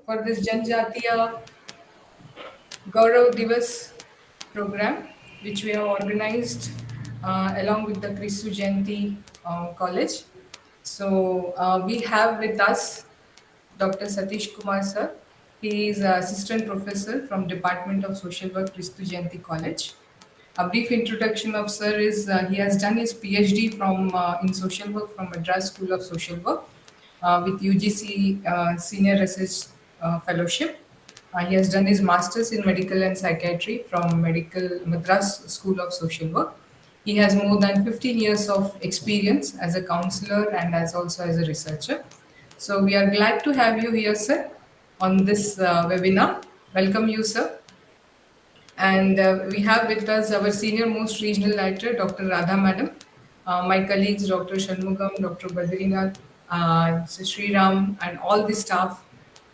for this Janjatiya Gaurav Diwas program, which we have organized along with the Kristu Jayanti College. So we have with us Dr. Satish Kumar sir. He is assistant professor from Department of Social Work, Kristu Jayanti College. A brief introduction of sir is he has done his PhD from in social work from Madras School of Social Work with UGC Senior Research Fellowship. He has done his masters in medical and psychiatry from Medical Madras School of Social Work. He has more than 15 years of experience as a counselor and as also as a researcher. So we are glad to have you here, sir, on this webinar. Welcome you, sir. And we have with us our senior most regional director, Dr. Radha Madam, my colleagues, Dr. Shanmugam, Dr. Badrinath, Sri Ram, and all the staff,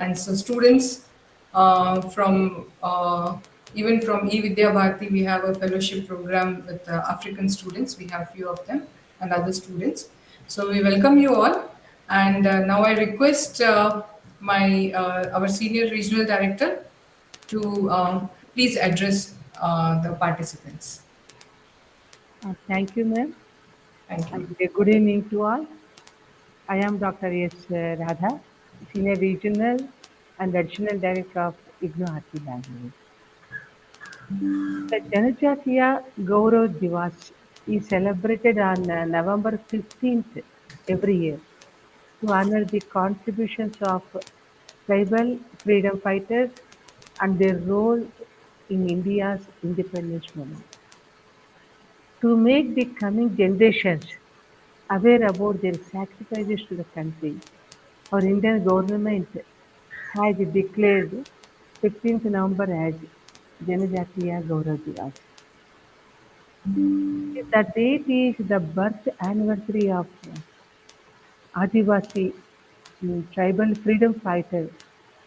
and so students from even from E-Vidya Bharati, we have a fellowship program with African students. We have few of them and other students. So we welcome you all. And now I request my our senior regional director to please address the participants. Thank you, ma'am, Thank you. and good evening to all. I am Dr. S. Radha, Senior Regional and Additional Director of IGNOU Bangalore. The Janjatiya Gaurav Diwas is celebrated on November 15th every year to honor the contributions of tribal freedom fighters and their role in India's independence movement. To make the coming generations aware about their sacrifices to the country, our Indian government has declared 15th November as Janjatiya Gaurav Diwas. The date is the birth anniversary of Adivasi tribal freedom fighter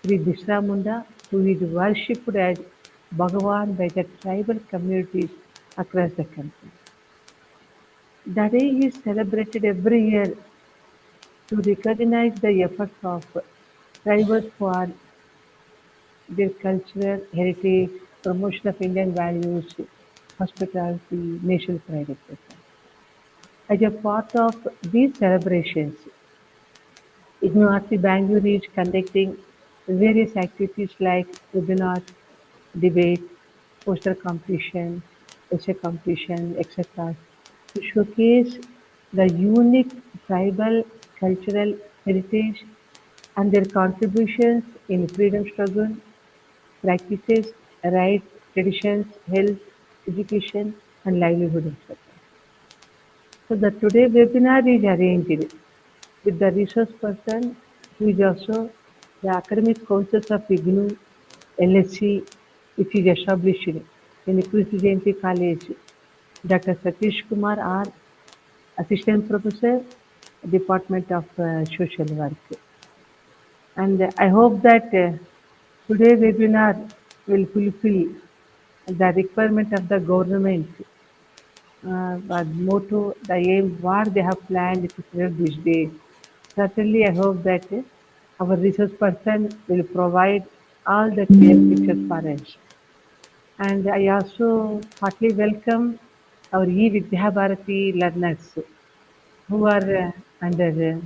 Sri Bisra Munda, who is worshipped as Bhagavan by the tribal communities across the country. The day is celebrated every year to recognize the efforts of tribals for their cultural heritage, promotion of Indian values, hospitality, national pride, etc. As a part of these celebrations, IGNOU Bangalore is conducting various activities like webinars, debate, poster competition, essay competition, etc. to showcase the unique tribal cultural heritage and their contributions in freedom struggle, practices, rights, traditions, health, education, and livelihood, etc. So the today webinar is arranged with the resource person who is also the academic councils of IGNOU LSC, which is established in Equity College. Dr. Satish Kumar R, Assistant Professor, Department of Social Work. And I hope that today's webinar will fulfill the requirement of the government, the motto, the aim, what they have planned to serve this day. Certainly, I hope that our resource person will provide all the clear pictures for us. And I also heartily welcome our E-Vidya Bharati learners who are under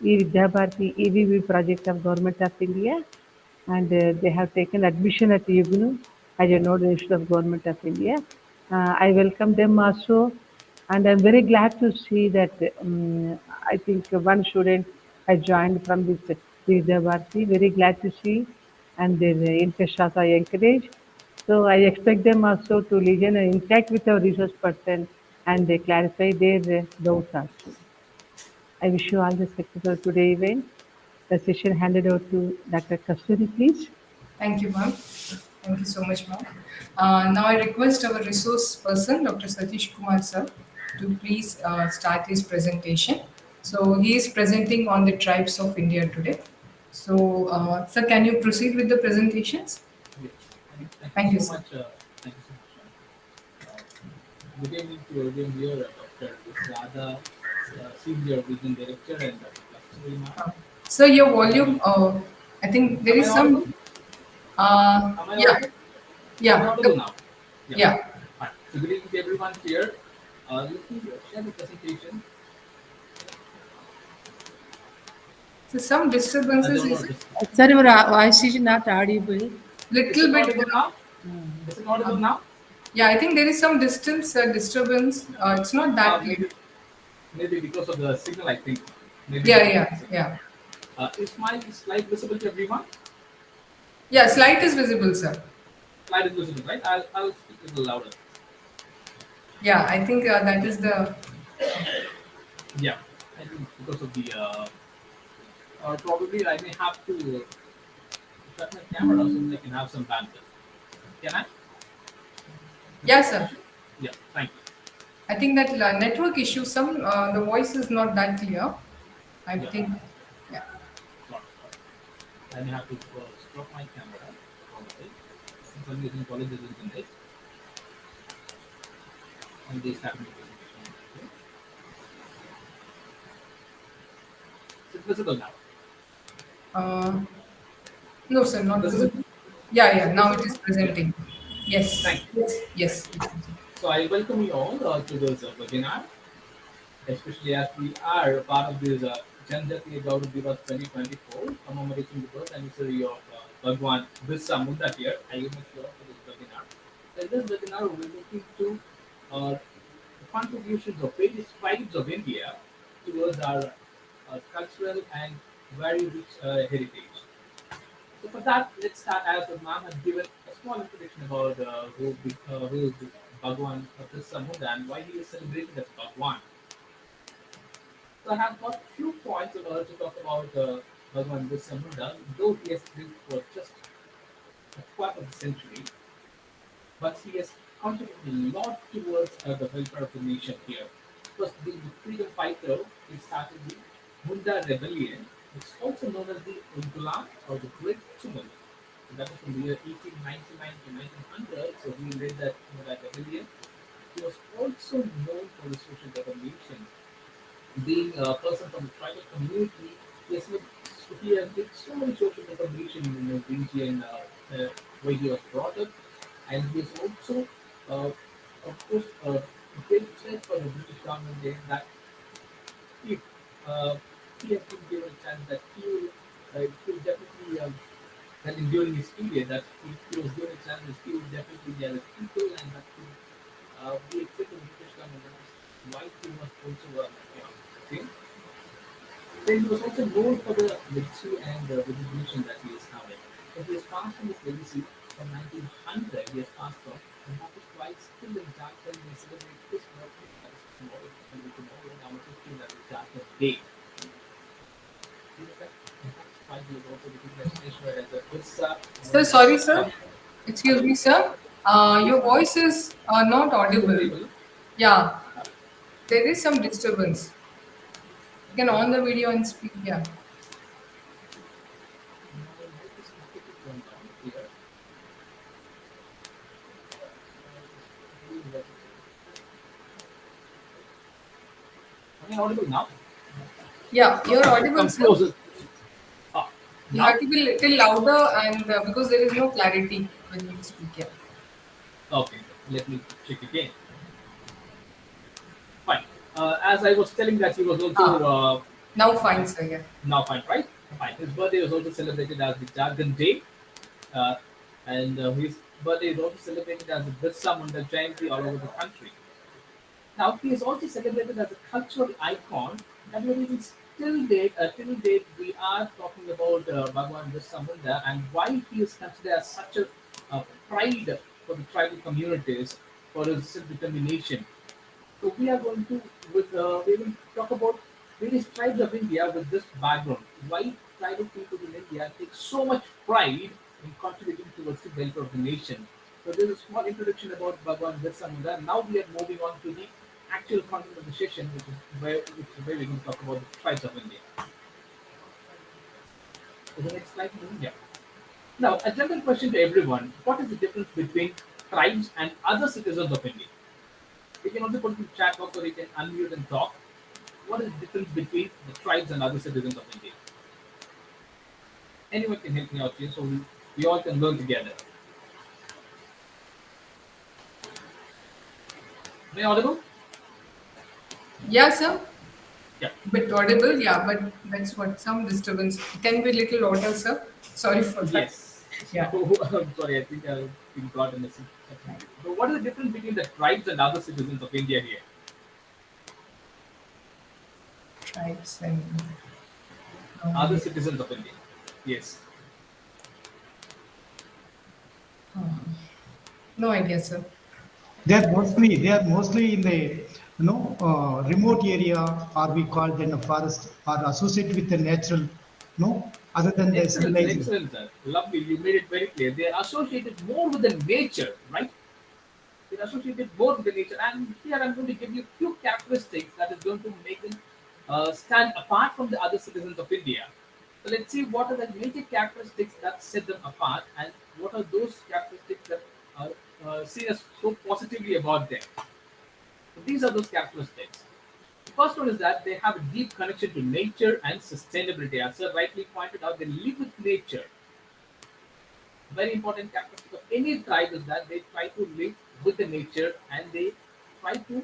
E-Vidya Bharati EVV project of Government of India, and they have taken admission at IGNOU as a node institute of Government of India. I welcome them also, and I'm very glad to see that I think one student has joined from this Vidya Bharati. Very glad to see, and their interest also I encourage. So I expect them also to listen and interact with our resource person and they clarify their doubts also. I wish you all the success for today's event. The session handed over to Dr. Kasturi, please. Thank you, ma'am. Thank you so much, ma'am. Now I request our resource person, Dr. Satish Kumar sir, to please start his presentation. So he is presenting on the tribes of India today. So, sir, can you proceed with the presentations? Yes. Thank Thank you you, so sir. much. Thank you so much. Good evening to everyone here, Dr. Radha, Senior Region Director, and Dr. Kasturi. Uh, Sir, your volume I think there Am I is audible? some. Am I Yeah, audible? Am I yeah, audible now? Yeah. yeah. Fine. So good evening to everyone here. Let me share the presentation. So some I disturbances don't know. is Sir, your voice is not audible. Is little it bit. audible now? Is it Uh, audible now? yeah, I think there is some distance disturbance. It's not that clear. Maybe because of the signal. I think maybe Yeah, because of the yeah, signal. yeah. Is my slide visible to everyone? Yeah, slight is visible, sir. Slide is visible, right? I'll speak a little louder. Yeah, I think that Yeah. is the. Yeah. I think because of the or probably I may have to shut my camera so that I can have some bandwidth. Can I? Is Yeah, that sir. sufficient? Yeah. Thank you. I think that network issue. Some the voice is not that clear. I Yeah. think. Yeah. Got it. I may have to stop my camera probably since I'm using college's internet and they start my presentation. Okay. Is it visible now? Uh, no, sir, not Visible? visible. Yeah, Is yeah. it Now visible it is now? Yeah. presenting. Thank Yes, you. yes, yes. It's visible. So I welcome you all to this webinar, especially as we are part of this Janjatiya Gaurav Diwas 2024, commemorating the birth anniversary of Bhagwan Birsa Munda here. I am sure for this webinar. In this webinar, we're looking to uh, the contributions of various tribes of India towards our cultural and very rich heritage. So for that, let's start as the ma'am has given a small introduction about who is Bhagwan Birsa Munda and why he is celebrated as Bhagwan. So I have got few points to talk about Bhagwan Birsa Munda, though he has lived for just a quarter of a century, but he has contributed a lot towards the welfare of the nation here. First, being the freedom fighter, he started the Munda Rebellion, which is also known as the Ungulan or the Great Tumult. So that was from the year 1899 to 1900. So he led that Munda Rebellion. He was also known for the social reformation. Being a person from the tribal community, he has made, he has made so many social reformation in the region where he was brought up, and he is also, uh, of course, a great threat for the British government there that if he has been given a chance that he will definitely, that in during his period, that if he was given a chance, that he would definitely gather people and that could be accepted in the British government. That's why he was also, okay. Then he was also known for the legacy and the recognition that he is having. So he has passed on his legacy from 1900, he has passed on, and that is why still in Jharkhand we celebrate his birthday, that is tomorrow, and tomorrow in our history that is Jharkhand Day. You know that? And that's why he is also recognized nationwide as a Birsa Sir, Munda. sorry, sir. Excuse Hello? me, sir. Yes, Your ma'am? voice is not Is it audible. audible? Yeah, Uh, there is some disturbance. You can on the video and speak. Yeah. my mic is completely turned down here. Am I audible now? Yeah, you're I should audible, come sir. closer. Ah, You have now? to be little louder and because there is no clarity when you speak. Yeah. Okay, let me check again. Fine. As I was telling that he was also Ah, now uh, fine, sir. Yeah. now fine, right? Fine. His birthday was also celebrated as the Jargon Day, uh, and his birthday is also celebrated as the Birsa Munda Jayanti all over the country. Now he is also celebrated as a cultural icon. That is reason till date, we are talking about Bhagwan Birsa Munda and why he is considered as such a pride for the tribal communities for his self-determination. So we are going to we will talk about various tribes of India with this background. Why tribal people in India take so much pride in contributing towards the welfare of the nation. So this is a small introduction about Bhagwan Birsa Munda. Now we are moving on to the actual content of the session, which is where we can talk about the tribes of India. Is the next slide moving? Yeah. Now, a general question to everyone: what is the difference between tribes and other citizens of India? You can also put it in the chat box or you can unmute and talk. What is the difference between the tribes and other citizens of India? Anyone can help me out here, so we all can learn together. Am I audible? Yeah, sir. Yeah. Bit audible, yeah, but that's what some disturbance. Can be little louder, sir. Sorry for that. Yes. So Yeah. I'm sorry, I think we got a message. So what is the difference between the tribes and other citizens of India here? Tribes and Other um, citizens of India. Yes. no idea, sir. They are mostly in the remote area, or we call them a forest, or associated with the natural, other than the Excellent, sir. civilized. Excellent, sir. Lovely. You made it very clear. They are associated more with the nature, right? They're associated more with the nature. And here I'm going to give you a few characteristics that is going to make them stand apart from the other citizens of India. So let's see what are the major characteristics that set them apart, and what are those characteristics that are seen as so positively about them. So these are those characteristics. The first one is that they have a deep connection to nature and sustainability. As Sir rightly pointed out, they live with nature. Very important characteristic of any tribe is that they try to live with the nature, and they try to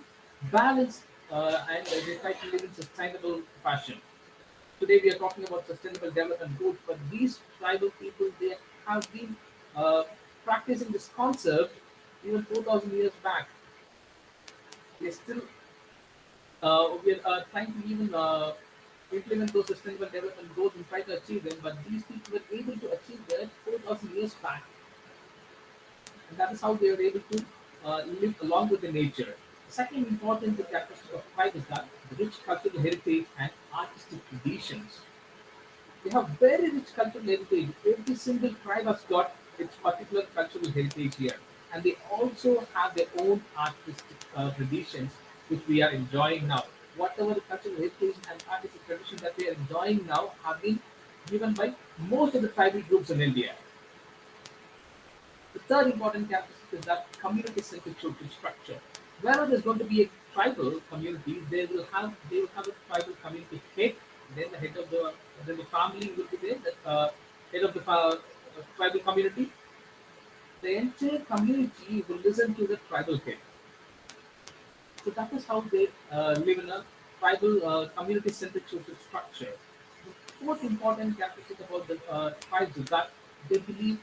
balance and they try to live in sustainable fashion. Today we are talking about sustainable development goals, but these tribal people, they have been uh, practicing this concept even 4,000 years back. They still we are trying to even implement those sustainable development goals and try to achieve them, but these people were able to achieve that 4,000 years back, and that is how they were able to live along with the nature. The second important characteristic of tribe is that the rich cultural heritage and artistic traditions. They have very rich cultural heritage. Every single tribe has got its particular cultural heritage here, and they also have their own artistic traditions, which we are enjoying now. Whatever the cultural heritage and artistic traditions that we are enjoying now have been given by most of the tribal groups in India. The third important characteristic is that community-centric social structure. Wherever there's going to be a tribal community, they will have a tribal community head. Then the head of the then the family will be there. The head of the tribal community. The entire community will listen to the tribal head. So that is how they live in a tribal community-centric social structure. The fourth important characteristic about the tribes is that they believe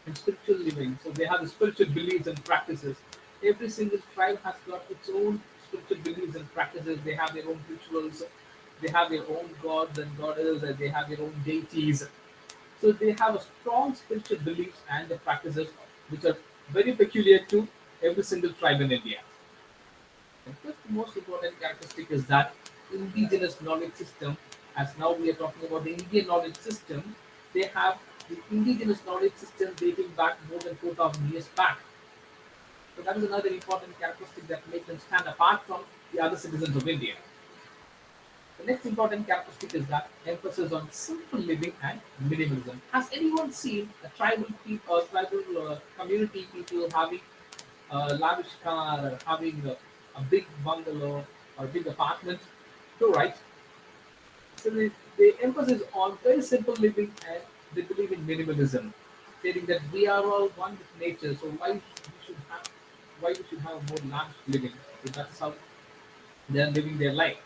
and spiritual living. So they have the spiritual beliefs and practices. Every single tribe has got its own spiritual beliefs and practices. They have their own rituals. They have their own gods and goddesses, and they have their own deities. So they have a strong spiritual beliefs and the practices which are very peculiar to every single tribe in India. And fifth most important characteristic is that indigenous knowledge system, as now we are talking about the Indian knowledge system, they have the indigenous knowledge system dating back more than 4,000 years back. So that is another important characteristic that makes them stand apart from the other citizens of India. The next important characteristic is that emphasis on simple living and minimalism. Has anyone seen a tribal people, tribal community people having a lavish car, or having a big bungalow or big apartment? No, right? So they emphasis on very simple living, and they believe in minimalism, stating that we are all one with nature. So why we should have a more lavish living? So that's how they are living their life.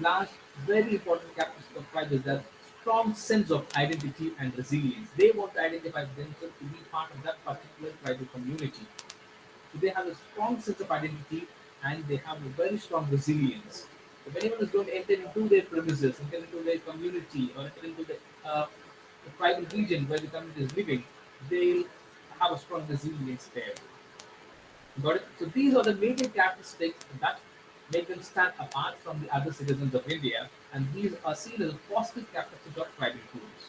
Last, very important characteristic of tribe is that strong sense of identity and resilience. They want to identify themselves to be part of that particular tribal community. So they have a strong sense of identity, and they have a very strong resilience. If anyone is going to enter into their premises, enter into their community, or enter into the tribal region where the community is living, they'll have a strong resilience there. Got it? So these are the major characteristics that make them stand apart from the other citizens of India, and these are seen as positive characteristics of tribal groups.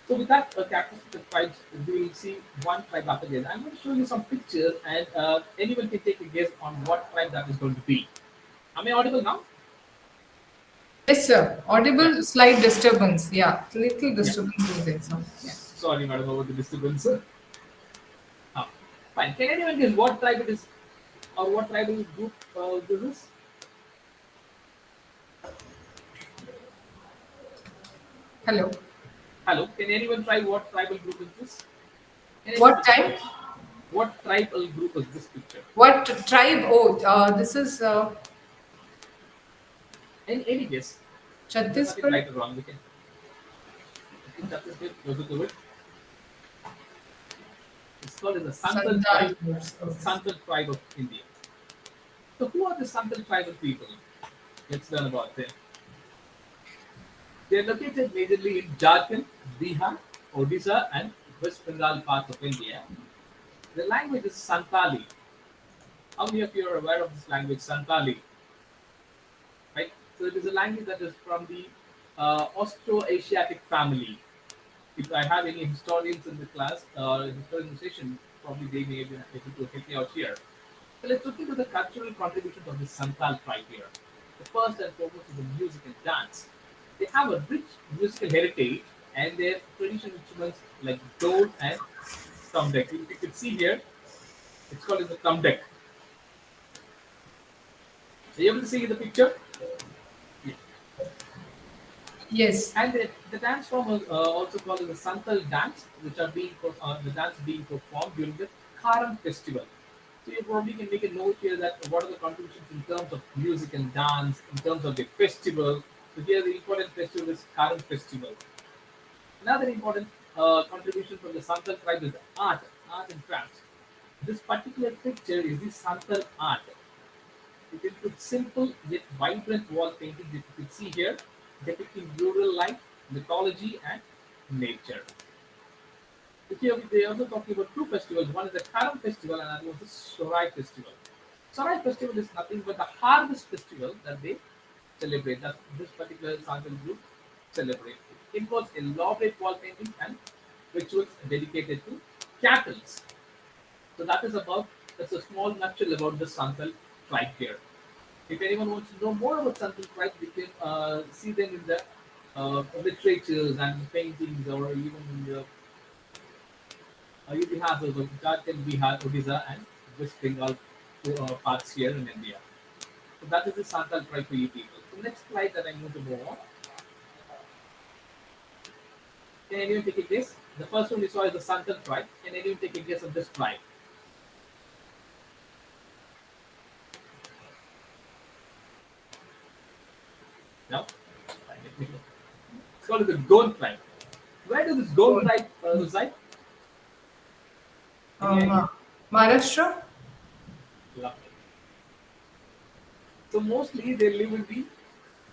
So with that characteristic of tribes, we will see one tribe after the other. I'm going to show you some pictures, and anyone can take a guess on what tribe that is going to be. Am I audible now? Yes, sir. Yeah, Audible, slight disturbance. Yeah, little yeah. disturbance is there. So, yeah. Sorry, madam, about the disturbance. Ah, fine. Can anyone guess what tribe it is, or what tribal group this is? Hello. Hello, can anyone try what tribal group is this? Can anyone What just type? guess? What tribal group is this picture? What tribe? Oh, this is Any guess? There's nothing Chhattisgarh. right or wrong. We can. I think that is good. Closer to it. It's called as the Santal Santal tribe. groups. Okay. Santal tribe of India. So who are the Santal tribal people? Let's learn about them. They are located majorly in Jharkhand, Bihar, Odisha, and West Bengal parts of India. The language is Santali. How many of you are aware of this language, Santali? Right? So it is a language that is from the Austro-Asiatic family. If I have any historians in the class, historian session, probably they may be able to help me out here. So let's look into the cultural contributions of the Santal tribe here. The first and foremost is the music and dance. They have a rich musical heritage and their traditional instruments like dole and tambak. If you can see here, it's called as the tambak. Are you able to see the picture? Yeah. Yes. And the dance form is also called as the Santal dance, which are the dance being performed during the Karam festival. So you probably can make a note here that what are the contributions in terms of music and dance, in terms of the festival. So here the important festival is Karam festival. Another important contribution from the Santal tribe is art and crafts. This particular picture is the Santal art. It includes simple yet vibrant wall paintings that you can see here, depicting rural life, mythology, and nature. Here they are also talking about two festivals. One is the Karam festival, and another one is the Sorai festival. Sorai festival is nothing but the harvest festival that they celebrate. That this particular Santal group celebrate. It involves elaborate wall paintings and rituals dedicated to cattle. So that's a small nutshell about the Santal tribe here. If anyone wants to know more about Santal tribe, we can see them in the literatures and paintings, or even in the itihasas of Jharkhand, Bihar, Odisha, and West Bengal parts here in India. So that is the Santal tribe for you people. So next slide that I'm going to move on. Can anyone take a guess? The first one we saw is the Santal tribe. Can anyone take a guess of this tribe? No? Fine, let me go. It's called the Gond tribe. Where does this Gond Goan. tribe reside? Any idea? Uh-huh. Maharashtra. Lovely. So mostly they live in the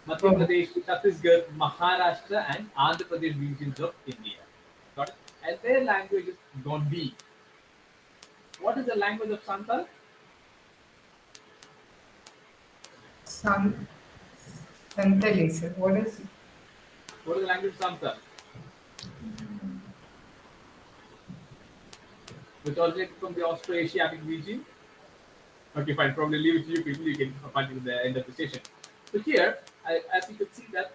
Madhya Oh, Pradesh, Chhattisgarh, Maharashtra, and Andhra Pradesh regions of India. Got it? And their language is Gondi. What is the language of Santal? San Santali, sir. What is it? What is the language of Santal? Which originated from the Austro-Asiatic region. Okay, fine. Probably leave it to you people. You can find it at the end of the session. So here, as you can see that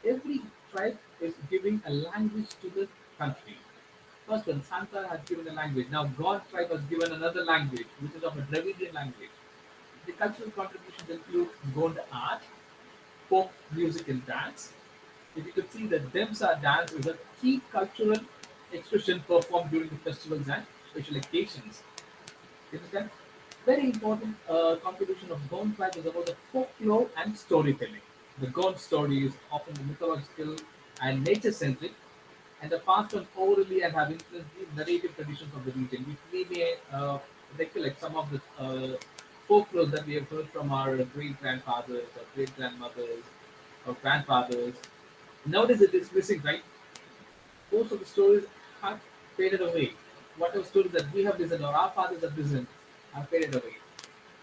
every tribe is giving a language to the country. First one, Santa has given a language. Now God tribe has given another language, which is of a Dravidian language. The cultural contributions include Gond art, folk music and dance. If you could see that Demsa dance is a key cultural expression performed during the festivals and special occasions. You understand? Very important contribution of Gond tribe is about the folklore and storytelling. The Gond story is often mythological and nature-centric, and are passed on orally and have influenced the narrative traditions of the region. We may recollect some of the folklore that we have heard from our great grandfathers or great grandmothers or grandfathers. Nowadays it is missing, right? Most of the stories have faded away. Whatever stories that we have listened or our fathers have listened have faded away.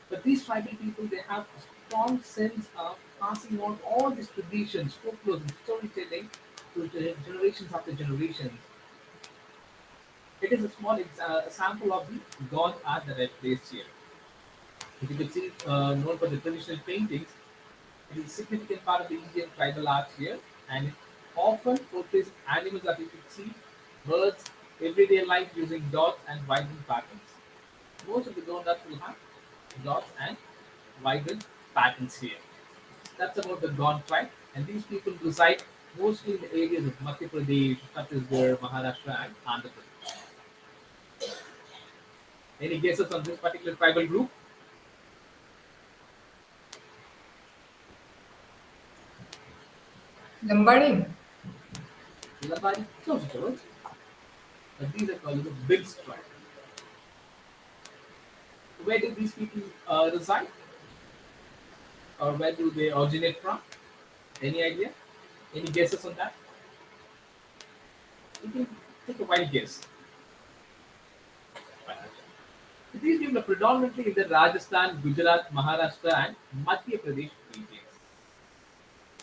But these tribal people, they have a strong sense of passing on all these traditions, folklore, and storytelling to generations after generations. It is a small sample of the God art that I placed here. If you can see, known for the traditional paintings, it is a significant part of the Indian tribal arts here, and it often portrays animals that you can see, birds, everyday life using dots and vibrant patterns. Most of the God arts will have dots and vibrant patterns here. That's about the Gond tribe, and these people reside mostly in the areas of Madhya Pradesh, Chhattisgarh, Maharashtra, and Andhra Pradesh. Any guesses on this particular tribal group? Lambadi. Lambari, close to it. But these are called the Bills tribe. Where do these people reside, or where do they originate from? Any idea? Any guesses on that? You can take a wild guess. These people are predominantly in the Rajasthan, Gujarat, Maharashtra, and Madhya Pradesh regions.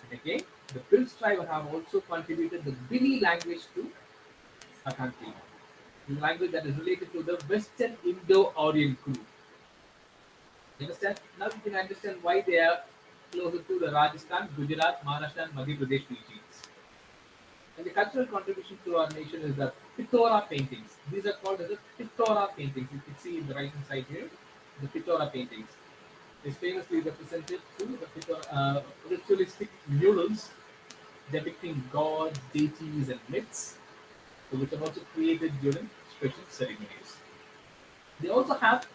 And again, the Bills tribe have also contributed the Bini language to our country, the language that is related to the Western Indo-Aryan group. You understand? Now you can understand why they are closer to the Rajasthan, Gujarat, Maharashtra, and Madhya Pradesh regions. And the cultural contribution to our nation is the Pitora paintings. These are called as the Pitora paintings. You can see in the right hand side here, the Pitora paintings. Is famously represented through the ritualistic murals depicting gods, deities, and myths, which are also created during special ceremonies. They also have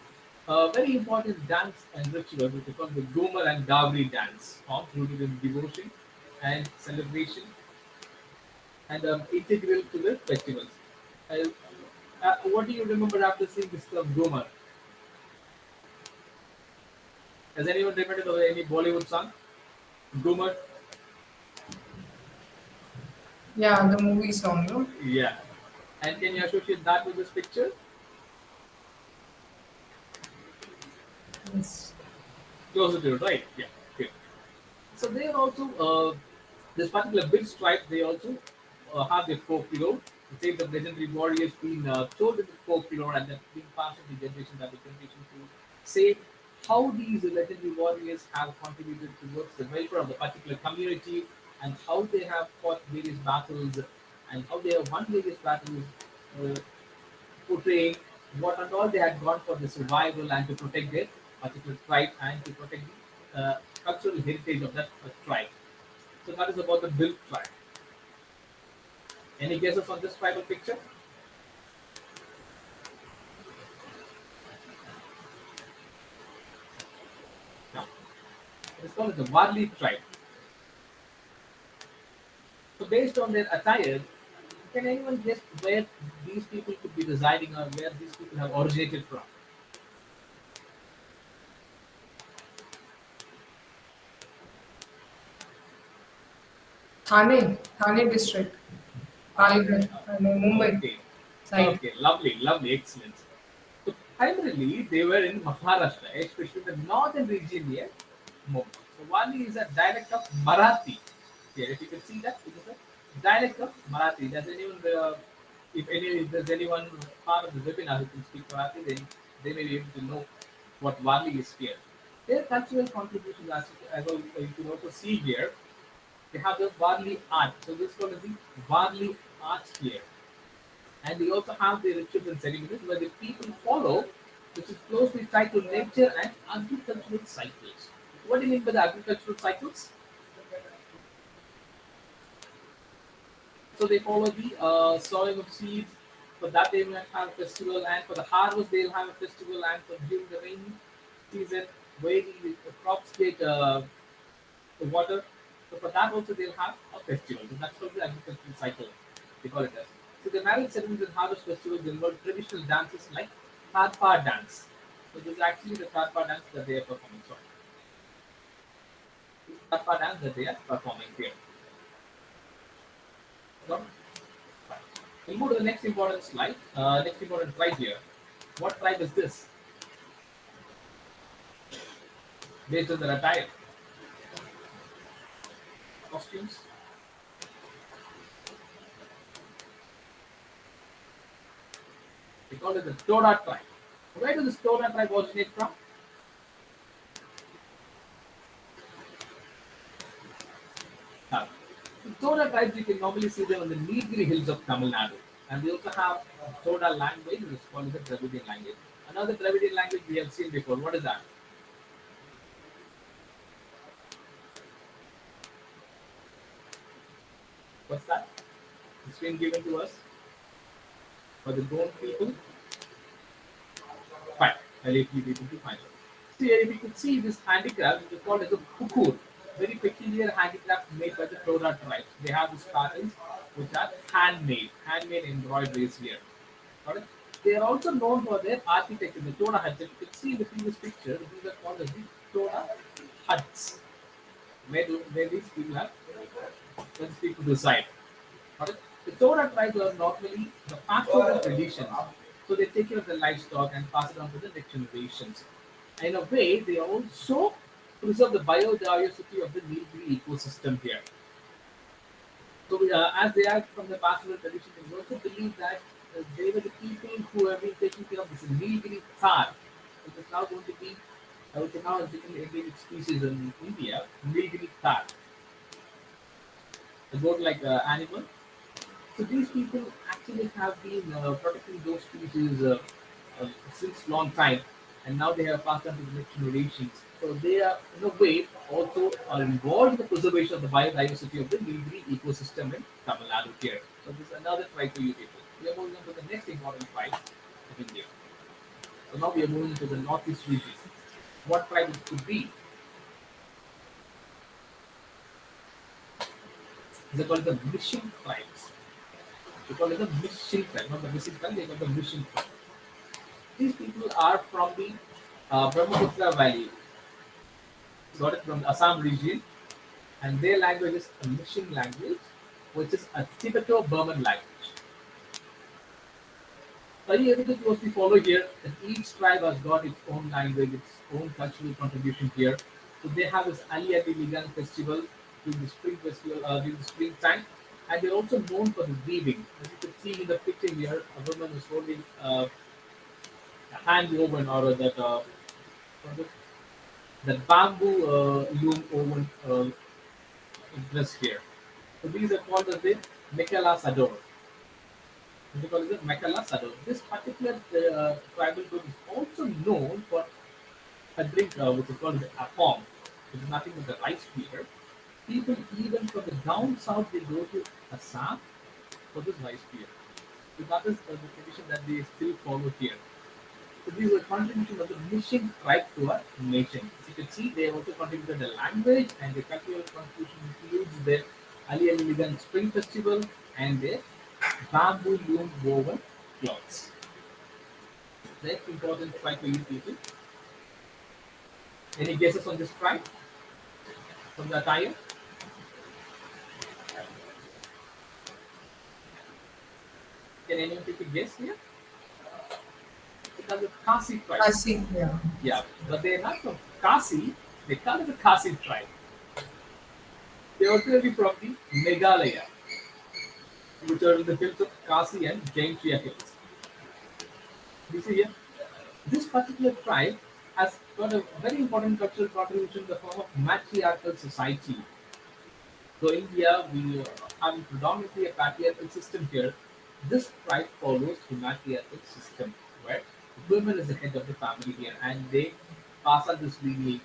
a very important dance and ritual, which is called the Gomer and Gavri dance, forms rooted in devotion and celebration and integral to the festivals. Uh, what do you remember after seeing this Gomer? Has anyone remembered of any Bollywood song? Gomer? Yeah, the movie song, no? Yeah. And can you associate that with this picture? Yes. Closer to it, right? Yeah. Okay. So they are also this particular big stripe. They also have their folklore. The tales of legendary warriors being told in the folklore and then being passed from the generation after generation to say how these legendary warriors have contributed towards the welfare of the particular community and how they have fought various battles and how they have won various battles, uh, portraying what and all they had gone for the survival and to protect their particular tribe and to protect the cultural heritage of that tribe. So that is about the Bill tribe. Any guesses on this tribal picture? No. It's called the Warli tribe. So based on their attire, can anyone guess where these people could be residing or where these people have originated from? Thane district, Palghar, and Mumbai Okay. side. Okay. Lovely. Lovely. Excellent. So primarily they were in Maharashtra, especially the northern region near Mumbai. So Wali is a dialect of Marathi. Here, if you can see that, it is a dialect of Marathi. Does anyone, if there's anyone part of the webinar who can speak Marathi, then they may be able to know what Wali is here. Their cultural contributions, as well, you can also see here, they have the Warli art. So this one is the Warli art here. And they also have the rituals and ceremonies where the people follow, which is closely tied to nature and agricultural cycles. What do you mean by the agricultural cycles? So they follow the sowing of seeds. For that they will have a festival, and for the harvest they'll have a festival, and for during the rainy season where the crops get the water. So for that also they'll have a festival. So that's called the agricultural cycle. They call it as. So the marriage ceremonies and harvest festivals involve traditional dances like Karpa dance. So this is actually the Karpa dance that they are performing. Sorry, this is Karpa dance that they are performing here. So, we'll move to the next important slide. Next important tribe here. What tribe is this? Based on the attire, costumes, they call it the Toda tribe. Where does this Toda tribe originate from? Now, the Toda tribes, you can normally see them on the Nilgiri hills of Tamil Nadu. And we also have Toda language, which is called the Dravidian language. Another Dravidian language we have seen before. What is that? What's that? The screen given to us for the grown people. Fine. I'll let you people to find it. See, if you could see this handicraft, it is called as a pukur. Very peculiar handicraft made by the Torah tribes. They have these patterns which are handmade embroideries here. Got it? They are also known for their architecture, the Torah huts. If you can see in the previous picture, these are called as the Torah huts. Where these people have, when these people reside. Got it? The Torah tribes are normally the pastoral traditions. So they take care of the livestock and pass it on to the next generations. And in a way, they also preserve the biodiversity of the Nilgiri ecosystem here. So, as they are from the pastoral tradition, we also believe that they were the people who have been taking care of this Nilgiri Thar, which is now going to be, which is now a become endangered species in India, Nilgiri Thar, a goat-like animal. So these people actually have been protecting those species since long time, and now they have passed on to the next generations. So they are, in a way, also are involved in the preservation of the biodiversity of the Nilgiri ecosystem in Tamil Nadu here. So this is another tribe for you people. We are moving on to the next important tribe of India. So now we are moving to the northeast region. What tribe it could be? They call it the Mission tribes. They call it the Mission tribe, not the Missing tribe. They call it the Mission tribe. These people are from the Brahmaputra Valley, got it from the Assam region, and their language is a Mission language, which is a Tibeto-Burman language. Study everything closely follow here that each tribe has got its own language, its own cultural contribution here. So they have this Ali Ali Ligan festival during the spring festival, during the springtime, and they're also known for the weaving. As you can see in the picture here, a woman is holding a hand woven or what is it? That bamboo loom woven dress here. So these are called as the Mekala Sador. They call it the Mekala Sador. This particular tribal group is also known for a drink which is called the apom, which is nothing but the rice beer. People even from the down south they go to Assam for this rice beer. So that is the tradition that they still follow here. So these are contribution of the mission tribe to our nation. As you can see, they also contributed the language and the cultural contribution includes their Ali Ali Ligan Spring Festival and their bamboo loom woven cloths. Next important tribe for you people. Any guesses on this tribe from the attire? Can anyone take a guess here? It is the Kasi tribe. I see. Yeah. Yeah, but they are not from Kasi. They come as the Kasi tribe. They are originally from the Meghalaya, which are in the hills of Kasi and Janjatiya hills. You see here, this particular tribe has got a very important cultural contribution in the form of matriarchal society. So India, we have predominantly a patriarchal system here. This tribe follows the matriarchal system, where women is the head of the family here, and they pass on this lineage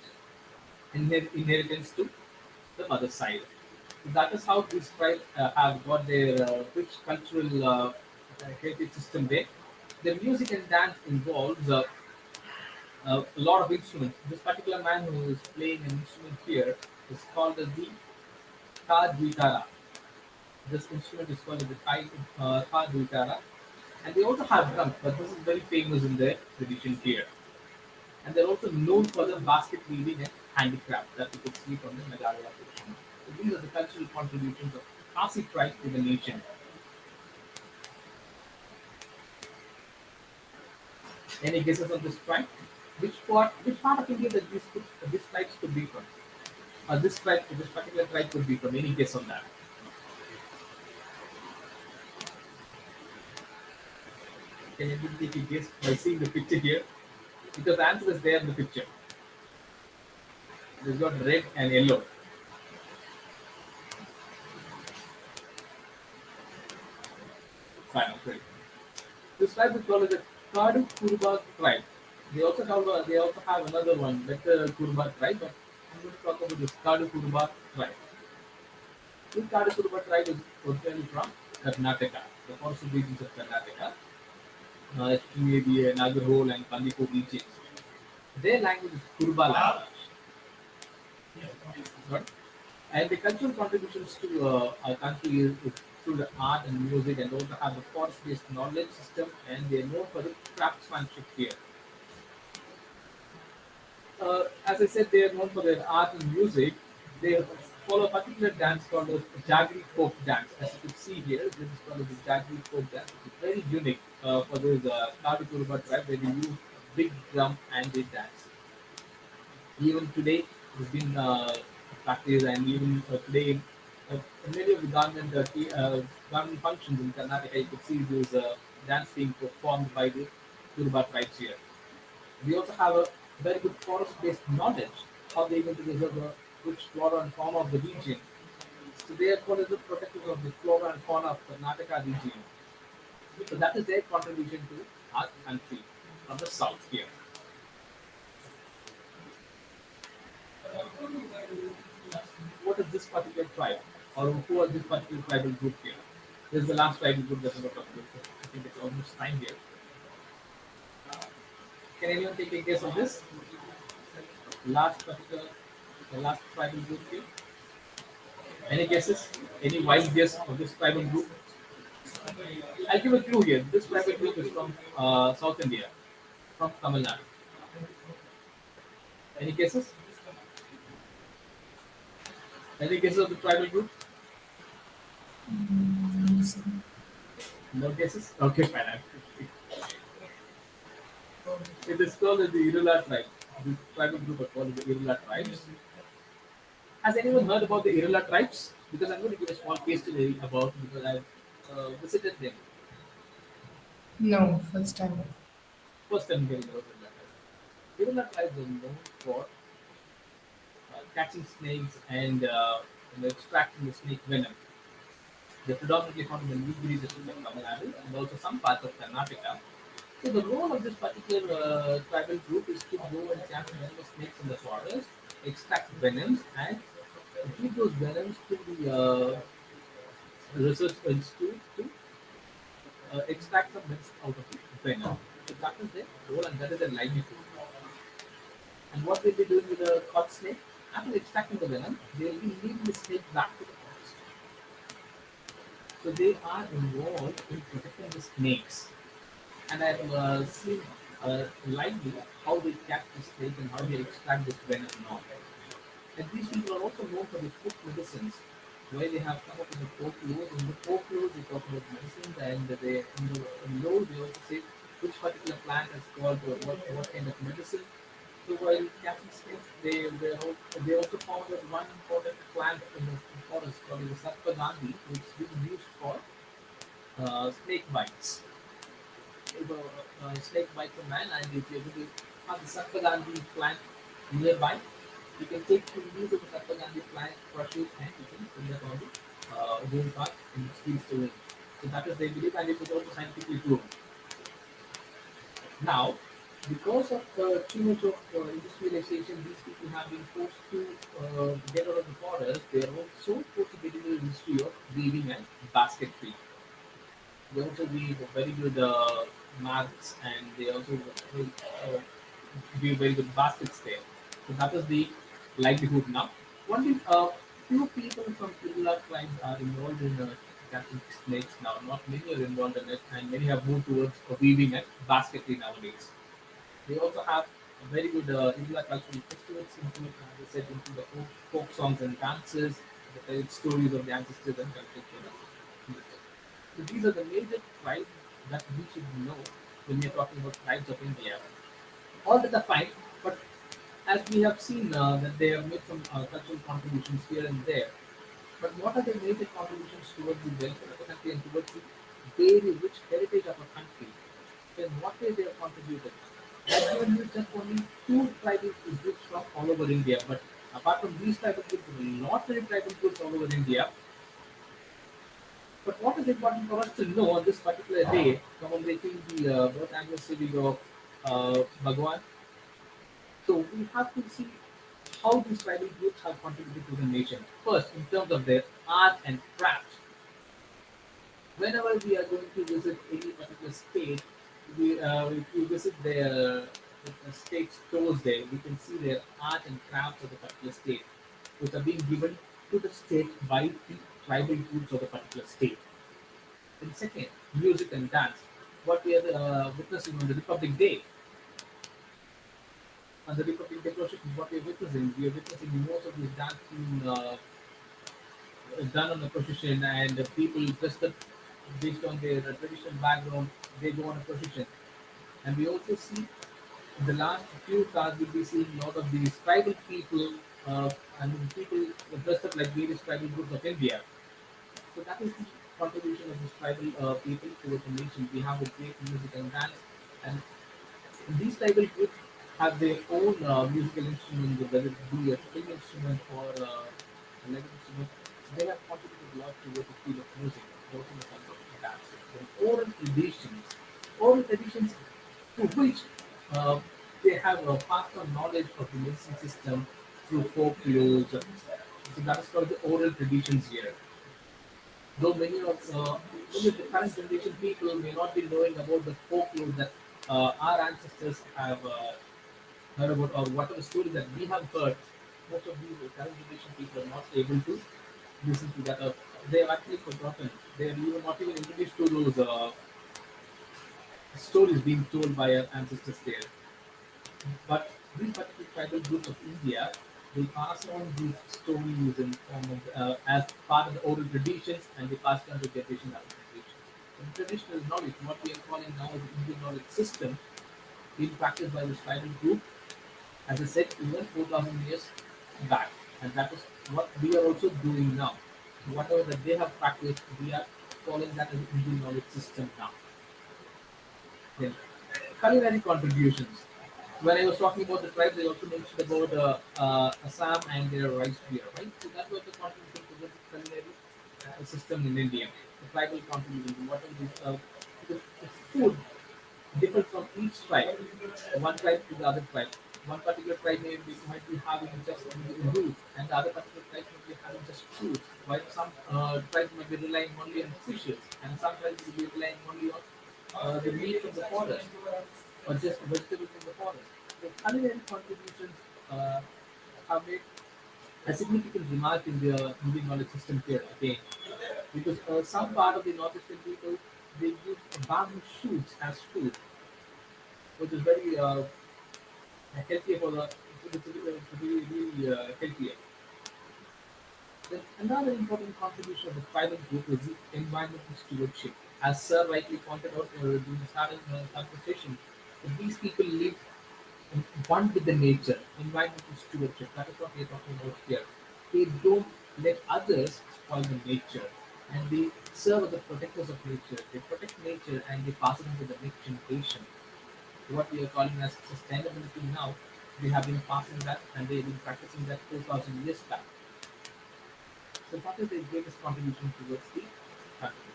inheritance to the mother side. So that is how this tribe have got their rich cultural heritage system there. The music and dance involves a lot of instruments. This particular man who is playing an instrument here is called as the Kadwitara. This instrument is called the Kadwitara. And they also have drums, but this is very famous in their tradition here. And they're also known for the basket weaving and handicraft that you could see from the Meghalaya tradition. So these are the cultural contributions of Kasi tribe to the nation. Any guesses on this tribe? Which part of India that these tribes could be from? This particular tribe could be from. Any guess on that? Can you take a guess by seeing the picture here? Because the answer is there in the picture. It's got red and yellow. Fine, okay. This tribe is called as the Kadu Kurba tribe. They also have another one, like the Kurba tribe, but I'm going to talk about this Kadu Kurba tribe. This Kadikuruba tribe is originally from Karnataka, the coastal regions of Karnataka, especially the Nagarhole and Pandipur regions. Their language is Kurba language. Sorry? And the cultural contributions to our country is through the art and music, and also have the forest-based knowledge system, and they are known for the craftsmanship here. As I said, they are known for their art and music. They follow a particular dance called the Jagri folk dance. As you can see here, this is called the Jagri folk dance. It's very unique for this Kadi Kuruba tribe, where they use a big drum and they dance. Even today, it's been practiced, and even today, in many of the government functions in Karnataka, you could see this dance being performed by the Kuruba tribes here. We also have a very good forest-based knowledge how they are going to preserve the rich flora and fauna of the region. So they are called as the protectors of the flora and fauna of Karnataka region. So that is their contribution to our country from the south here. What is this particular tribe, or who are this particular tribal group here? This is the last tribal group that we're talking about. I think it's almost time here. Can anyone take a guess on this? Last particular, the last tribal group here. Any guesses? Any wild guess of this tribal group? I'll give a clue here. This tribal group is from South India, from Tamil Nadu. Any guesses? Any guesses of the tribal group? No guesses? Okay, fine. It is called as the Irula tribe. This tribal group are called the Irula tribes. Has anyone heard about the Irula tribes? Because I'm going to give a small case today about because I've visited them. No, first time. First time hearing about Irula tribes. Irula tribes are known for catching snakes and extracting the snake venom. They're predominantly found in the Nilgiris district of Tamil Nadu and also some parts of Karnataka. So the role of this particular tribal group is to go and capture venomous snakes in the forest, extract venoms, and give those venoms to the research institute to extract some medicine out of the venom. So that is their role and that is their livelihood. And what will be doing with the caught snake? After extracting the venom, they will be leading the snake back to the forest. So they are involved in protecting the snakes. And I've seen lively how they catch the snake and how they extract this venom and all. And these people are also known for their food medicines, where they have come up with the folklore. In the folklore, they talk about medicines, and they in law they also say which particular plant is called what kind of medicine. So while catching snakes, they also found that one important plant in the forest called the sarpagandhi, which is being used for snake bites. If a snake bites a man, and if you're going to have the sarpagandhi plant nearby, you can take the leaves of the sarpagandhi plant, crush it, and you can put that on the wound part and it heals the wound. So that is they believe, and it is also scientifically proven. Now, because of too much of industrialization, these people have been forced to get out of the forest. They are also forced to get into the industry of weaving and basketry. They also weave very good mats, and they also weave very good baskets there. So that is the livelihood now. Only a few people from Kerala tribes are involved in catching snakes now. Not many are involved in it, and many have moved towards weaving and basketry nowadays. They also have a very good Kerala cultural festivals into it, as I said, into the folk songs and dances, the tell stories of the ancestors and culture. So these are the major tribes that we should know when we are talking about tribes of India. All that are fine, but as we have seen that they have made some cultural contributions here and there. But what are the major contributions towards the welfare of the country and towards the very rich heritage of a country? In what way they have contributed? I've given you just only two tribal groups from all over India, but apart from these tribal groups, there are not many tribal groups all over India. But what is important for us to know on this particular day, commemorating the birth anniversary of Bhagwan? So we have to see how these tribal groups have contributed to the nation. First, in terms of their art and craft, whenever we are going to visit any particular state, if you visit their state stores there, we can see their art and crafts of the particular state, which are being given to the state by the tribal groups of the particular state. And second, music and dance. What we are witnessing on the Republic Day, on the Republic Day procession, what we are witnessing most of these dance being done on a procession, and the people dressed up based on their traditional background, they go on a procession. And we also see in the last few cars, we'll be seeing a lot of these tribal people and people dressed up like various tribal groups of India. So that is the contribution of these tribal people towards the nation. We have a great music and dance, and these tribal groups have their own musical instrument, whether it be a string instrument or a leg instrument. They have contributed a lot towards the field of music, both in the terms of dance. Then oral traditions to which uh, they have passed on knowledge of the medicine system through folklore. So that is called the oral traditions here. Though many of the current generation people may not be knowing about the folklore that our ancestors have heard about, or whatever story that we have heard, most of these current generation people are not able to listen to that. They have actually forgotten. They are even not even introduced to those stories being told by our ancestors there. But these particular tribal groups of India will pass on these stories in form of as part of the oral traditions, and they pass it on to generation after generation. The traditional knowledge, what we are calling now as the Indian knowledge system, being practiced by this tribal group, as I said, even 4,000 years back, and that is what we are also doing now. So whatever that they have practiced, we are calling that as the Indian knowledge system now. Then culinary contributions. When I was talking about the tribes, I also mentioned about Assam and their rice beer, right? So that was the contribution to the culinary system in India. The tribal contribution to what is the food differs from each tribe, one tribe to the other tribe. One particular tribe might be having just root, and the other particular tribe might be having just fruit. While some tribes might be relying only on fishes, and some tribes will be relying only on the meat from the forest, or just vegetables from the forest. So culinary contributions uh, have made a significant remark in the Indian knowledge system here again, because some part of the northeastern people they use bamboo shoots as food, which is very healthier for the to be really healthier. Then another important contribution of the tribal group is the environmental stewardship. As Sir rightly pointed out during the starting conversation, that these people live in one with the nature, environmental stewardship. That is what we are talking about here. They don't let others spoil the nature, and they serve as the protectors of nature. They protect nature and they pass it on to the next generation. What we are calling as sustainability now, they have been passing that and they have been practicing that 4,000 years back. So that is the greatest contribution towards the country.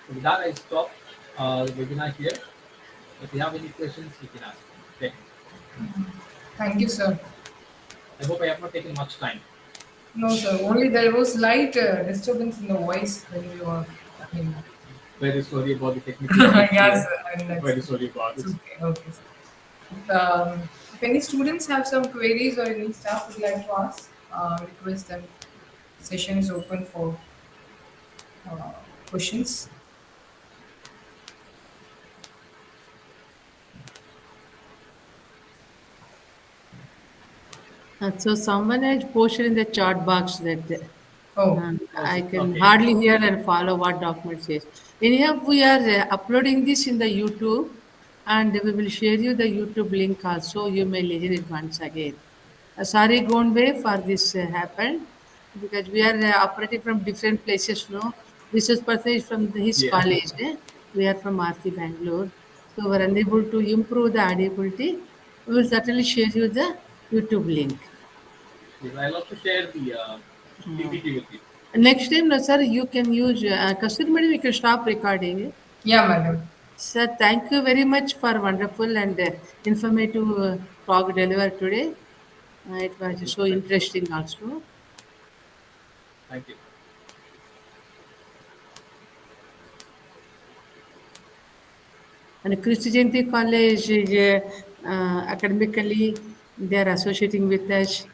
So with that, I stop the webinar here. If you have any questions, you can ask. Okay. Thank you, sir. I hope I have not taken much time. No, sir. Only there was light disturbance in the voice when you were talking. Very sorry about the technical glitch Yes, here. sir. And that's Very sorry about it's this. okay. Okay, sir. If any students have some queries or any staff would like to ask, request them. Session is open for questions. So someone has posted in the chat box that Oh, I can Okay. hardly hear and follow what document says. Anyhow, we are uploading this in the YouTube, and we will share you the YouTube link also. You may listen it once again. Sorry, Gondwe, for this happened because we are operating from different places. No, this is person is from his Yeah. college. We are from RT Bangalore, so we are unable to improve the audibility. We will certainly share you the YouTube link. Yes, I'll also share the PPT with you. Next time, no, sir, you can use Kastur madam, you can stop recording. yeah, madam. Sir, thank you very much for wonderful and informative talk delivered today. It Thank was you. so Thank you so much. interesting also. Thank you. And Christianity College is academically they are associating with us.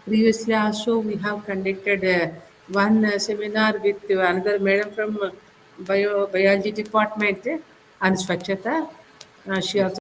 Previously also we have conducted one seminar with another madam from biology department on Swachhata. She Yes. also